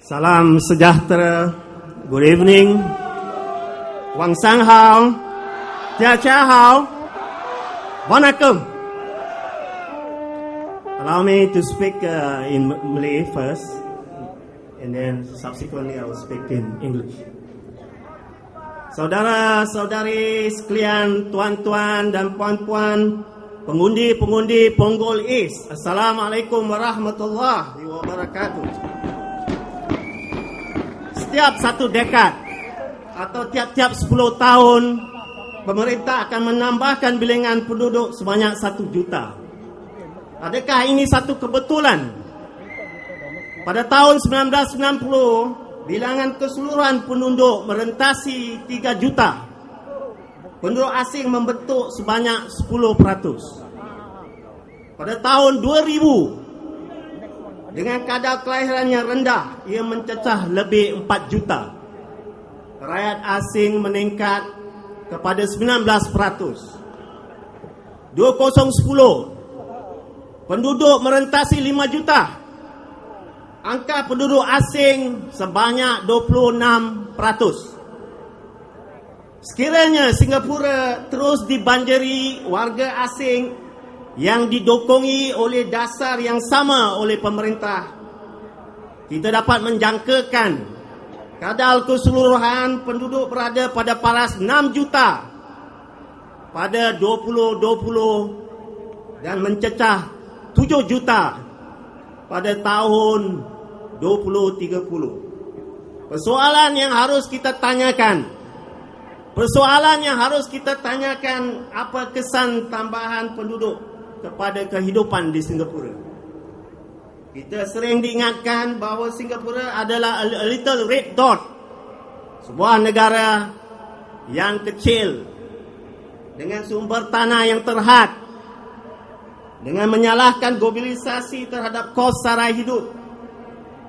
Salam sejahtera, good evening, Wang Sang Hao, Jia Chia Hao, Wanakum. Allow me to speak in Malay first, and then subsequently I will speak in English. Saudara-saudari sekalian, tuan-tuan dan puan-puan, pengundi-pengundi Punggol East, Assalamualaikum warahmatullahi wabarakatuh. Setiap satu dekad atau tiap-tiap 10 tahun, pemerintah akan menambahkan bilangan penduduk sebanyak 1 juta. Adakah ini satu kebetulan? Pada tahun 1990, bilangan keseluruhan penduduk merentasi 3 juta. Penduduk asing membentuk sebanyak 10%. Pada tahun 2000, dengan kadar kelahiran yang rendah, ia mencecah lebih 4 juta. Rakyat asing meningkat kepada 19%. 2010, penduduk merentasi 5 juta. Angka penduduk asing sebanyak 26%. Sekiranya Singapura terus dibanjiri warga asing yang didokongi oleh dasar yang sama oleh pemerintah, kita dapat menjangkakan kadar keseluruhan penduduk berada pada paras 6 juta pada 2020 dan mencecah 7 juta pada tahun 2030. Persoalan yang harus kita tanyakan, apa kesan tambahan penduduk kepada kehidupan di Singapura? Kita sering diingatkan bahawa Singapura adalah a little red dot, sebuah negara yang kecil dengan sumber tanah yang terhad. Dengan menyalahkan globalisasi terhadap kos sara hidup,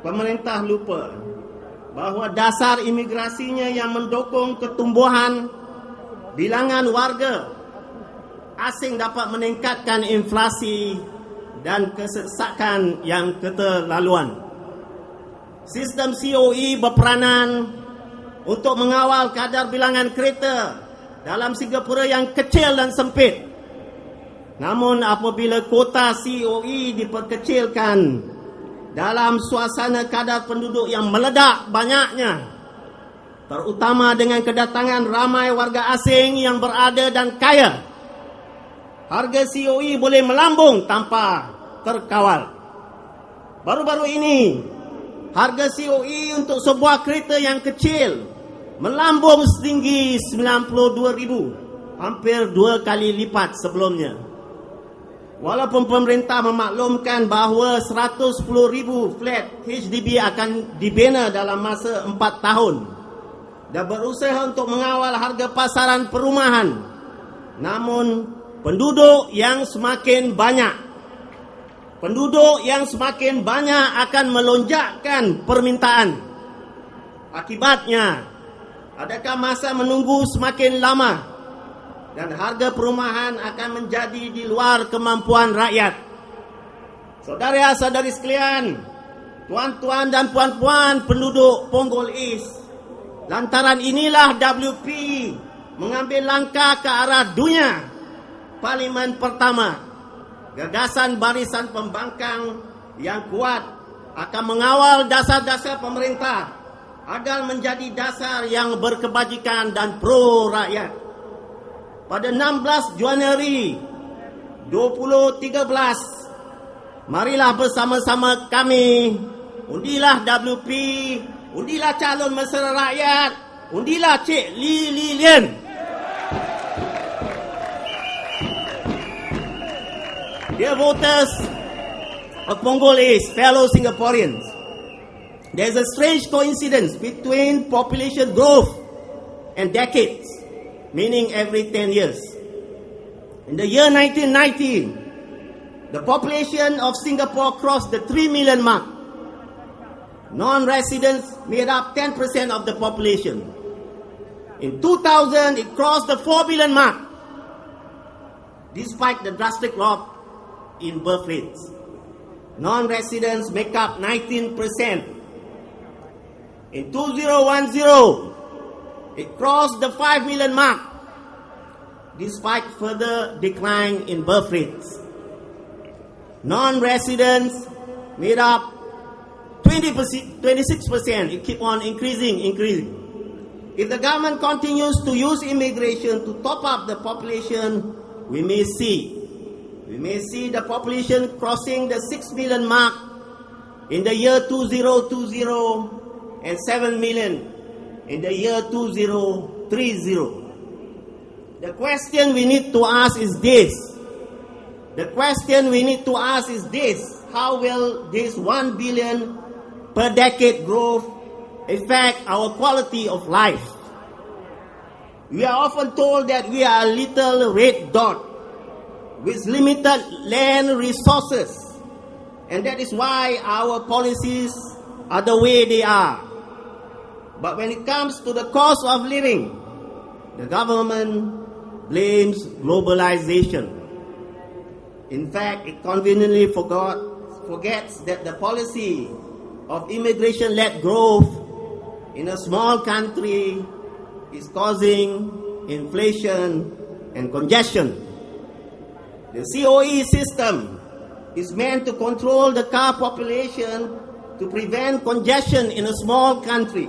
pemerintah lupa bahawa dasar imigrasinya yang mendukung ketumbuhan bilangan warga asing dapat meningkatkan inflasi dan kesesakan yang keterlaluan. Sistem COE berperanan untuk mengawal kadar bilangan kereta dalam Singapura yang kecil dan sempit. Namun apabila kuota COE diperkecilkan dalam suasana kadar penduduk yang meledak banyaknya, terutama dengan kedatangan ramai warga asing yang berada dan kaya, harga COE boleh melambung tanpa terkawal. Baru-baru ini, harga COE untuk sebuah kereta yang kecil melambung setinggi 92,000, hampir 2 kali lipat sebelumnya. Walaupun pemerintah memaklumkan bahawa 110,000 flat HDB akan dibina dalam masa 4 tahun dan berusaha untuk mengawal harga pasaran perumahan, namun penduduk yang semakin banyak akan melonjakkan permintaan. Akibatnya, adakah masa menunggu semakin lama dan harga perumahan akan menjadi di luar kemampuan rakyat. Saudara-saudari sekalian, tuan-tuan dan puan-puan penduduk Punggol East, lantaran inilah WP mengambil langkah ke arah dunia Parlimen pertama. Gagasan barisan pembangkang yang kuat akan mengawal dasar-dasar pemerintah agar menjadi dasar yang berkebajikan dan pro rakyat. Pada 16 Januari 2013, marilah bersama-sama kami undilah WP, undilah calon mesra rakyat, undilah Cik Lee Li Lian. Dear voters of Punggol East, fellow Singaporeans, there is a strange coincidence between population growth and decades, meaning every 10 years. In the year 1990, the population of Singapore crossed the 3 million mark. Non-residents made up 10% of the population. In 2000, it crossed the 4 million mark, despite the drastic drop in birth rates. Non-residents make up 19%. In 2010, it crossed the 5 million mark, despite further decline in birth rates. Non-residents made up 26%. It keep on increasing. If the government continues to use immigration to top up the population, we may see the population crossing the 6 million mark in the year 2020 and 7 million in the year 2030. The question we need to ask is this. How will this 1 billion per decade growth affect our quality of life? We are often told that we are a little red dot with limited land resources, and that is why our policies are the way they are. But when it comes to the cost of living, the government blames globalization. In fact, it conveniently forgets that the policy of immigration-led growth in a small country is causing inflation and congestion. The COE system is meant to control the car population to prevent congestion in a small country.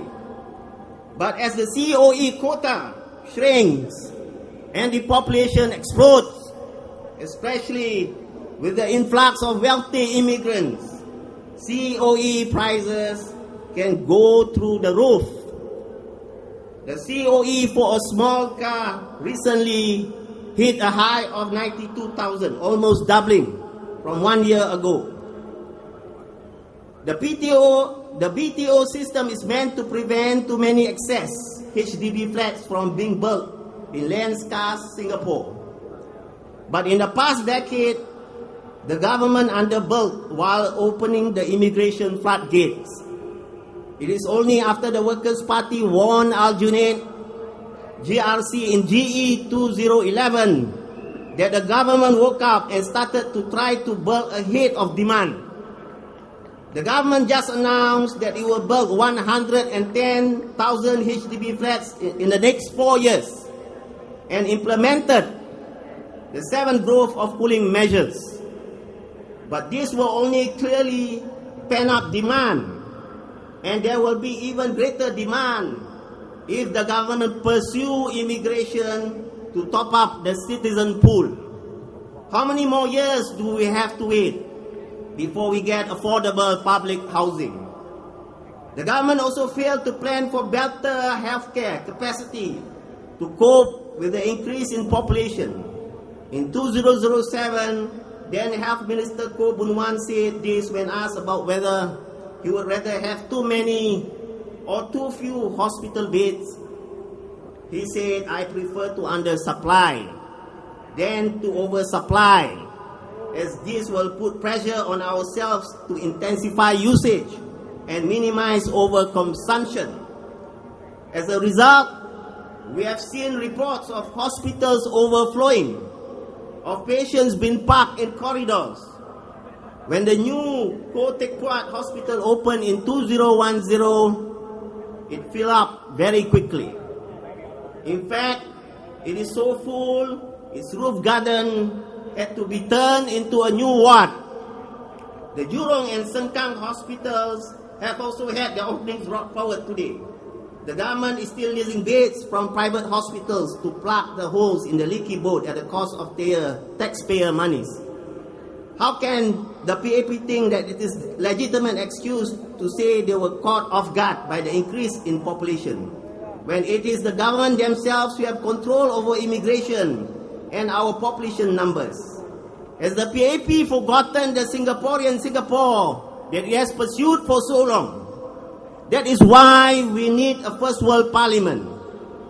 But as the COE quota shrinks and the population explodes, especially with the influx of wealthy immigrants, COE prices can go through the roof. The COE for a small car recently hit a high of 92,000, almost doubling from 1 year ago. The BTO system is meant to prevent too many excess HDB flats from being built in land-scarce Singapore. But in the past decade, the government underbuilt while opening the immigration floodgates. It is only after the Workers' Party won Al Junaid GRC in GE 2011 that the government woke up and started to try to build ahead of demand. The government just announced that it will build 110,000 HDB flats in the next 4 years and implemented the 7 growth of cooling measures. But this will only clearly pen up demand, and there will be even greater demand if the government pursue immigration to top up the citizen pool. How many more years do we have to wait before we get affordable public housing? The government also failed to plan for better healthcare capacity to cope with the increase in population. In 2007, then Health Minister Koh Boon Wan said this when asked about whether he would rather have too many or too few hospital beds. He said, "I prefer to undersupply than to oversupply, as this will put pressure on ourselves to intensify usage and minimize overconsumption." As a result, we have seen reports of hospitals overflowing, of patients being parked in corridors. When the new Koh Teck Puat Hospital opened in 2010, it filled up very quickly. In fact, it is so full, its roof garden had to be turned into a new ward. The Jurong and Sengkang hospitals have also had their openings brought forward today. The government is still using beds from private hospitals to plug the holes in the leaky boat at the cost of their taxpayer monies. How can the PAP think that it is legitimate excuse to say they were caught off guard by the increase in population, when it is the government themselves who have control over immigration and our population numbers? Has the PAP forgotten the Singaporean Singapore that it has pursued for so long? That is why we need a first world parliament.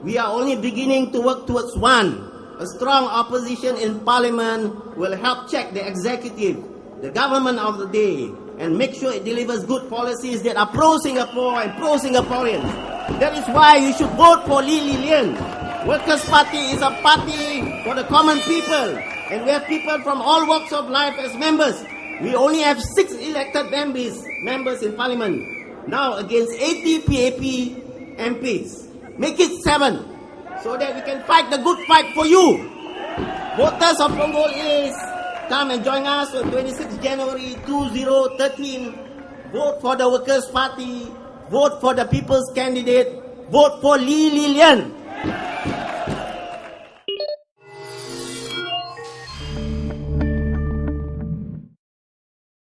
We are only beginning to work towards one. A strong opposition in parliament will help check the executive, the government of the day, and make sure it delivers good policies that are pro-Singapore and pro-Singaporeans. That is why you should vote for Lee Li Lian. Workers' Party is a party for the common people, and we have people from all walks of life as members. We only have 6 elected members in parliament. now against 80 PAP MPs. Make it 7 so that we can fight the good fight for you. Voters of Punggol East, come and join us on 26 January 2013. Vote for the Workers' Party. Vote for the People's Candidate. Vote for Lee Li Lian.